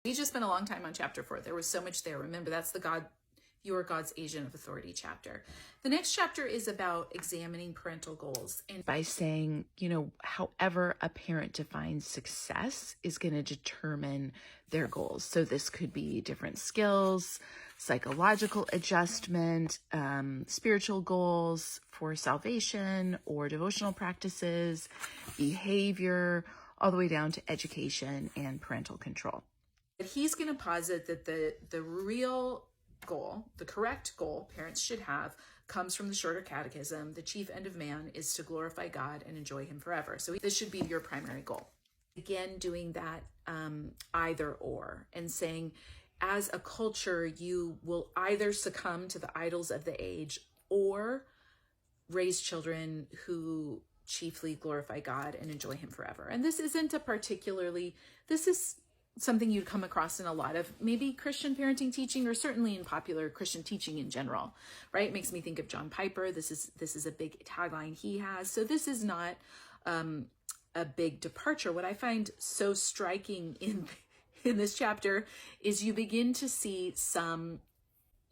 We just spent a long time on chapter 4. There was so much there. Remember, that's the You are God's agent of authority chapter. The next chapter is about examining parental goals. And by saying, however a parent defines success is going to determine their goals. So this could be different skills, psychological adjustment, spiritual goals for salvation or devotional practices, behavior, all the way down to education and parental control. But he's going to posit that the real goal, the correct goal parents should have, comes from the Shorter Catechism. The chief end of man is to glorify God and enjoy him forever. So this should be your primary goal. Again, doing that either or, and saying, as a culture, you will either succumb to the idols of the age or raise children who chiefly glorify God and enjoy him forever. And this isn't this is something you'd come across in a lot of maybe Christian parenting teaching, or certainly in popular Christian teaching in general, right? It makes me think of John Piper. This is a big tagline he has. So this is not a big departure. What I find so striking in this chapter is you begin to see some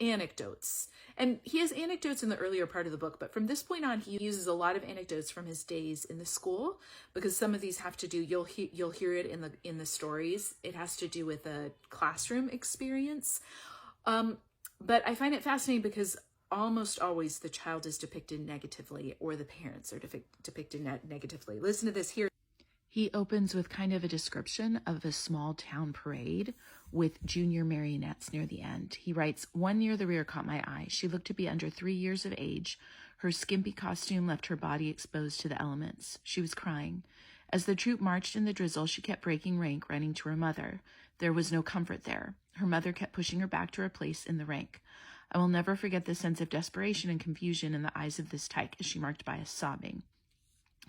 anecdotes. And he has anecdotes in the earlier part of the book, but from this point on, he uses a lot of anecdotes from his days in the school, because some of these have to do, you'll hear it in the stories. It has to do with a classroom experience. But I find it fascinating because almost always the child is depicted negatively, or the parents are depicted negatively. Listen to this here. He opens with kind of a description of a small town parade with junior marionettes near the end. He writes, "One near the rear caught my eye. She looked to be under 3 years of age. Her skimpy costume left her body exposed to the elements. She was crying. As the troop marched in the drizzle, she kept breaking rank, running to her mother. There was no comfort there. Her mother kept pushing her back to her place in the rank. I will never forget the sense of desperation and confusion in the eyes of this tyke as she marked by us sobbing.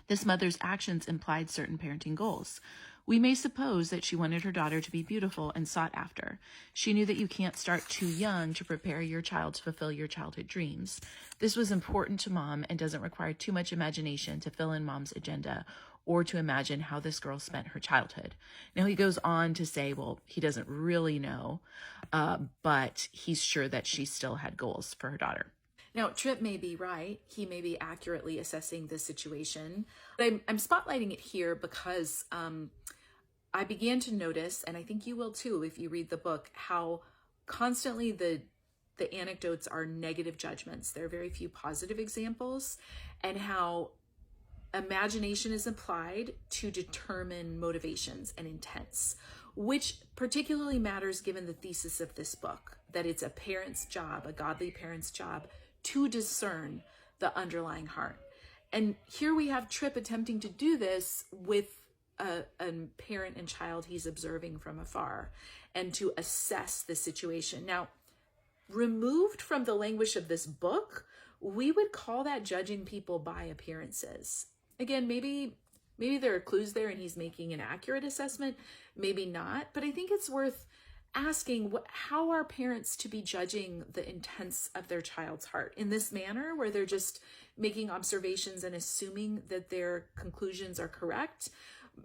This mother's actions implied certain parenting goals. We may suppose that she wanted her daughter to be beautiful and sought after. She knew that you can't start too young to prepare your child to fulfill your childhood dreams. This was important to mom and doesn't require too much imagination to fill in mom's agenda or to imagine how this girl spent her childhood." Now he goes on to say, well, he doesn't really know, but he's sure that she still had goals for her daughter. Now, Tripp may be right. He may be accurately assessing the situation. But I'm spotlighting it here because I began to notice, and I think you will too if you read the book, how constantly the anecdotes are negative judgments. There are very few positive examples, and how imagination is applied to determine motivations and intents, which particularly matters given the thesis of this book, that it's a parent's job, a godly parent's job, to discern the underlying heart. And here we have Tripp attempting to do this with a parent and child he's observing from afar, and to assess the situation. Now, removed from the language of this book, we would call that judging people by appearances. Again, maybe there are clues there and he's making an accurate assessment, maybe not, but I think it's worth asking, how are parents to be judging the intents of their child's heart in this manner, where they're just making observations and assuming that their conclusions are correct?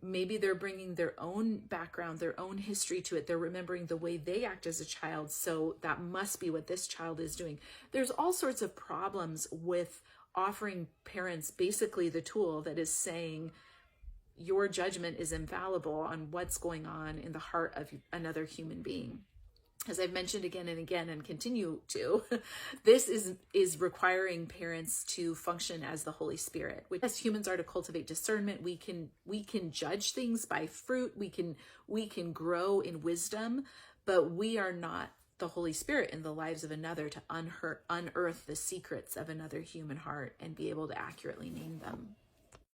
Maybe they're bringing their own background, their own history to it. They're remembering the way they act as a child, so that must be what this child is doing. There's all sorts of problems with offering parents basically the tool that is saying, your judgment is infallible on what's going on in the heart of another human being. As I've mentioned again and again and continue to, this is requiring parents to function as the Holy Spirit. As humans are to cultivate discernment, we can judge things by fruit. We can grow in wisdom, but we are not the Holy Spirit in the lives of another to unearth the secrets of another human heart and be able to accurately name them.